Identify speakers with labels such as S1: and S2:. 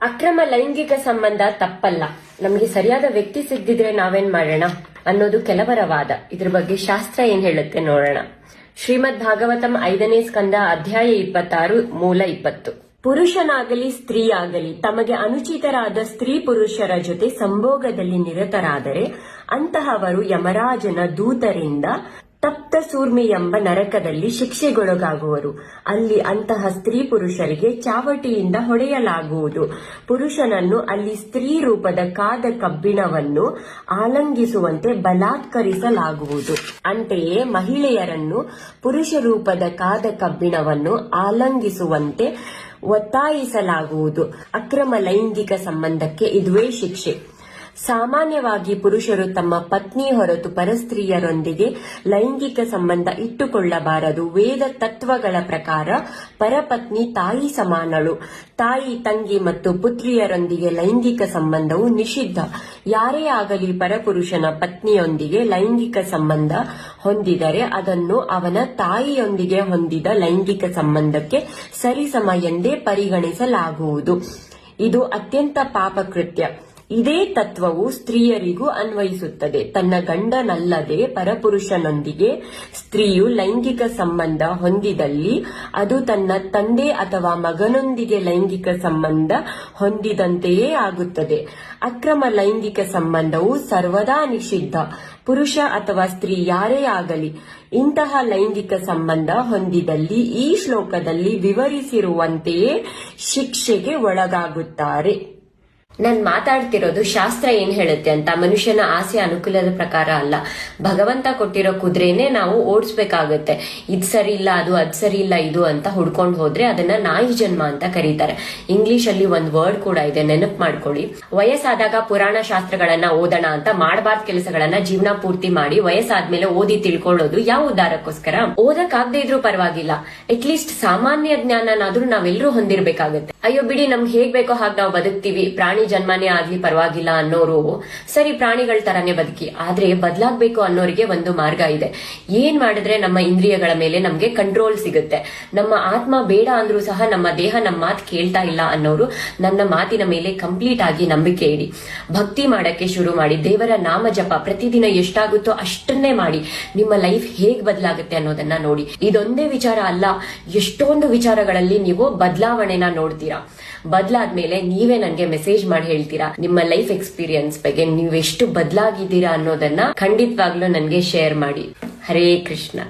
S1: ಅಕ್ರಮ ಲೈಂಗಿಕ ಸಂಬಂಧ ತಪ್ಪಲ್ಲ, ನಮಗೆ ಸರಿಯಾದ ವ್ಯಕ್ತಿ ಸಿಗದಿದ್ರೆ ನಾವೇನ್ ಮಾಡೋಣ ಅನ್ನೋದು ಕೆಲವರ ವಾದ. ಇದ್ರ ಬಗ್ಗೆ ಶಾಸ್ತ್ರ ಏನ್ ಹೇಳುತ್ತೆ ನೋಡೋಣ. ಶ್ರೀಮದ್ ಭಾಗವತಂ 5ನೇ ಸ್ಕಂದ ಅಧ್ಯಾಯ 26 ಮೂಲ 20. ಪುರುಷನಾಗಲಿ ಸ್ತ್ರೀ ಆಗಲಿ ತಮಗೆ ಅನುಚಿತರಾದ ಸ್ತ್ರೀ ಪುರುಷರ ಜೊತೆ ಸಂಭೋಗದಲ್ಲಿ ನಿರತರಾದರೆ ಅಂತಹವರು ಯಮರಾಜನ ದೂತರಿಂದ ತಪ್ತ ಸೂರ್ಮಿ ಎಂಬ ನರಕದಲ್ಲಿ ಶಿಕ್ಷೆಗೊಳಗಾಗುವರು. ಅಲ್ಲಿ ಅಂತಹ ಸ್ತ್ರೀ ಪುರುಷರಿಗೆ ಚಾವಟಿಯಿಂದ ಹೊಡೆಯಲಾಗುವುದು. ಪುರುಷನನ್ನು ಅಲ್ಲಿ ಸ್ತ್ರೀ ರೂಪದ ಕಾದ ಕಬ್ಬಿಣವನ್ನು ಆಲಂಗಿಸುವಂತೆ ಬಲಾತ್ಕರಿಸಲಾಗುವುದು. ಅಂತೆಯೇ ಮಹಿಳೆಯರನ್ನು ಪುರುಷ ರೂಪದ ಕಾದ ಕಬ್ಬಿಣವನ್ನು ಆಲಂಗಿಸುವಂತೆ ಒತ್ತಾಯಿಸಲಾಗುವುದು. ಅಕ್ರಮ ಲೈಂಗಿಕ ಸಂಬಂಧಕ್ಕೆ ಇದುವೇ ಶಿಕ್ಷೆ. ಸಾಮಾನ್ಯವಾಗಿ ಪುರುಷರು ತಮ್ಮ ಪತ್ನಿ ಹೊರತು ಪರಸ್ತ್ರೀಯರೊಂದಿಗೆ ಲೈಂಗಿಕ ಸಂಬಂಧ ಇಟ್ಟುಕೊಳ್ಳಬಾರದು. ವೇದ ತತ್ವಗಳ ಪ್ರಕಾರ ಪರಪತ್ನಿ ತಾಯಿ ಸಮಾನಳು. ತಾಯಿ, ತಂಗಿ ಮತ್ತು ಪುತ್ರಿಯರೊಂದಿಗೆ ಲೈಂಗಿಕ ಸಂಬಂಧವು ನಿಷಿದ್ಧ. ಯಾರೇ ಆಗಲಿ ಪರಪುರುಷನ ಪತ್ನಿಯೊಂದಿಗೆ ಲೈಂಗಿಕ ಸಂಬಂಧ ಹೊಂದಿದರೆ ಅದನ್ನು ಅವನ ತಾಯಿಯೊಂದಿಗೆ ಹೊಂದಿದ ಲೈಂಗಿಕ ಸಂಬಂಧಕ್ಕೆ ಸರಿಸಮ ಎಂದೇ ಪರಿಗಣಿಸಲಾಗುವುದು. ಇದು ಅತ್ಯಂತ ಪಾಪಕೃತ್ಯ. ಇದೇ ತತ್ವವು ಸ್ತ್ರೀಯರಿಗೂ ಅನ್ವಯಿಸುತ್ತದೆ. ತನ್ನ ಗಂಡನಲ್ಲದೆ ಪರಪುರುಷನೊಂದಿಗೆ ಸ್ತ್ರೀಯು ಲೈಂಗಿಕ ಸಂಬಂಧ ಹೊಂದಿದಲ್ಲಿ ಅದು ತನ್ನ ತಂದೆ ಅಥವಾ ಮಗನೊಂದಿಗೆ ಲೈಂಗಿಕ ಸಂಬಂಧ ಹೊಂದಿದಂತೆಯೇ ಆಗುತ್ತದೆ. ಅಕ್ರಮ ಲೈಂಗಿಕ ಸಂಬಂಧವು ಸರ್ವದಾ ನಿಷಿದ್ಧ. ಪುರುಷ ಅಥವಾ ಸ್ತ್ರೀ ಯಾರೇ ಆಗಲಿ ಇಂತಹ ಲೈಂಗಿಕ ಸಂಬಂಧ ಹೊಂದಿದಲ್ಲಿ ಈ ಶ್ಲೋಕದಲ್ಲಿ ವಿವರಿಸಿರುವಂತೆಯೇ ಶಿಕ್ಷೆಗೆ ಒಳಗಾಗುತ್ತಾರೆ. ನಾನ್ ಮಾತಾಡ್ತಿರೋದು ಶಾಸ್ತ್ರ ಏನ್ ಹೇಳುತ್ತೆ ಅಂತ, ಮನುಷ್ಯನ ಆಸೆ ಅನುಕೂಲದ ಪ್ರಕಾರ ಅಲ್ಲ. ಭಗವಂತ ಕೊಟ್ಟಿರೋ ಕುದುರೆನೆ ನಾವು ಓಡಿಸ್ಬೇಕಾಗತ್ತೆ. ಇದ್ ಸರಿ ಇಲ್ಲ ಅದು, ಅದ್ ಸರಿ ಇಲ್ಲ ಇದು ಅಂತ ಹುಡ್ಕೊಂಡು ಹೋದ್ರೆ ಅದನ್ನ ನಾಯಿ ಜನ್ಮ ಅಂತ ಕರೀತಾರೆ. ಇಂಗ್ಲಿಷ್ ಅಲ್ಲಿ ಒಂದ್ ವರ್ಡ್ ಕೂಡ ಇದೆ, ನೆನಪು ಮಾಡ್ಕೊಳ್ಳಿ. ವಯಸ್ಸಾದಾಗ ಪುರಾಣ ಶಾಸ್ತ್ರಗಳನ್ನ ಓದೋಣ ಅಂತ ಮಾಡಬಾರ್ದ ಕೆಲಸಗಳನ್ನ ಜೀವನ ಪೂರ್ತಿ ಮಾಡಿ ವಯಸ್ಸಾದ್ಮೇಲೆ ಓದಿ ತಿಳ್ಕೊಳ್ಳೋದು ಯಾವ ಉದ್ದಾರಕ್ಕೋಸ್ಕರ? ಓದಕ್ಕಾಗದೇ ಇದ್ರೂ ಪರವಾಗಿಲ್ಲ, ಅಟ್ಲೀಸ್ಟ್ ಸಾಮಾನ್ಯ ಜ್ಞಾನನಾದ್ರೂ ನಾವೆಲ್ಲರೂ ಹೊಂದಿರ್ಬೇಕಾಗತ್ತೆ. ಅಯ್ಯೋ ಬಿಡಿ, ನಮ್ಗೆ ಹೇಗ್ ಬೇಕೋ ಹಾಗೆ ನಾವು ಬದುಕ್ತಿವಿ, ಪ್ರಾಣಿ ಜನ್ಮನೇ ಆಗ್ಲಿ ಪರವಾಗಿಲ್ಲ ಅನ್ನೋರು ಸರಿ ಪ್ರಾಣಿಗಳ ತರಾನೇ ಬದುಕಿ. ಆದ್ರೆ ಬದಲಾಗ್ಬೇಕು ಅನ್ನೋರಿಗೆ ಒಂದು ಮಾರ್ಗ ಇದೆ. ಏನ್ ಮಾಡಿದ್ರೆ ನಮ್ಮ ಇಂದ್ರಿಯಗಳ ಮೇಲೆ ನಮ್ಗೆ ಕಂಟ್ರೋಲ್ ಸಿಗುತ್ತೆ. ನಮ್ಮ ಆತ್ಮ ಬೇಡ ಅಂದ್ರೂ ಸಹ ನಮ್ಮ ದೇಹ ನಮ್ಮ ಮಾತು ಕೇಳ್ತಾ ಇಲ್ಲ ಅನ್ನೋರು ನನ್ನ ಮಾತಿನ ಮೇಲೆ ಕಂಪ್ಲೀಟ್ ಆಗಿ ನಂಬಿಕೆ ಇಡಿ. ಭಕ್ತಿ ಮಾಡಕ್ಕೆ ಶುರು ಮಾಡಿ. ದೇವರ ನಾಮ ಜಪ ಪ್ರತಿದಿನ ಎಷ್ಟಾಗುತ್ತೋ ಅಷ್ಟನ್ನೇ ಮಾಡಿ. ನಿಮ್ಮ ಲೈಫ್ ಹೇಗ್ ಬದಲಾಗುತ್ತೆ ಅನ್ನೋದನ್ನ ನೋಡಿ. ಇದೊಂದೇ ವಿಚಾರ ಅಲ್ಲ, ಎಷ್ಟೊಂದು ವಿಚಾರಗಳಲ್ಲಿ ನೀವು ಬದಲಾವಣೆನ ನೋಡ್ತೀರಾ. ಬದಲಾದ್ಮೇಲೆ ನೀವೇ ನನಗೆ ಮೆಸೇಜ್ ಮಾಡಿ ಹೇಳ್ತೀರಾ ನಿಮ್ಮ ಲೈಫ್ ಎಕ್ಸ್ಪೀರಿಯನ್ಸ್ ಬಗ್ಗೆ, ನೀವೆಷ್ಟು ಬದಲಾಗಿದ್ದೀರಾ ಅನ್ನೋದನ್ನ ಖಂಡಿತವಾಗ್ಲೂ ನನಗೆ ಶೇರ್ ಮಾಡಿ. ಹರೇ ಕೃಷ್ಣ.